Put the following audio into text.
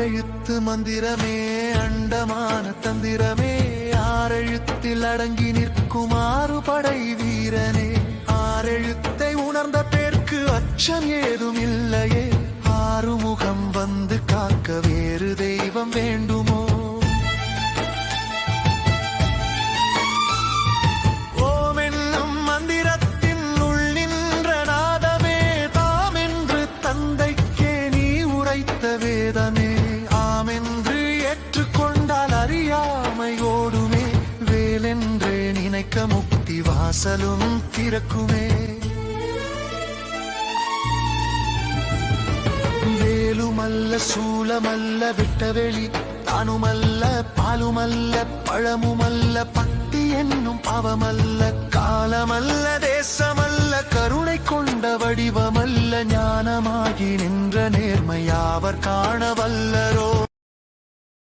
ஆறெழுத்து மந்திரமே அண்டமான தந்திரமே ஆறெழுத்தில் அடங்கி நிற்கும் ஆறுபடை வீரனே ஆறெழுத்தை உணர்ந்த பேர்க்கு அச்சம் ஏதும் இல்லையே ஆறுமுகம் வந்து காக்க வேறு தெய்வம் வேண்டுமோ ஓம் என்னும் மந்திரத்தின் உள் நின்ற நாதமே தாம் என்று தந்தைக்கே நீ உரைத்த வேதமே ஆமென்று ஏற்றுக்கொண்டால் அறியாமை ஓடுமே வேலென்றே நினைக்க முக்தி வாசலும் திறக்குமே வேலுமல்ல சூலமல்ல விட்டவெளி தானுமல்ல பாலுமல்ல பழமுமல்ல பக்தி என்னும் பாவமல்ல காலமல்ல தேசமல்ல கருணை கொண்ட வடிவமல்ல ஞானமாகி நின்ற நேர்மையாவர் காண வல்ல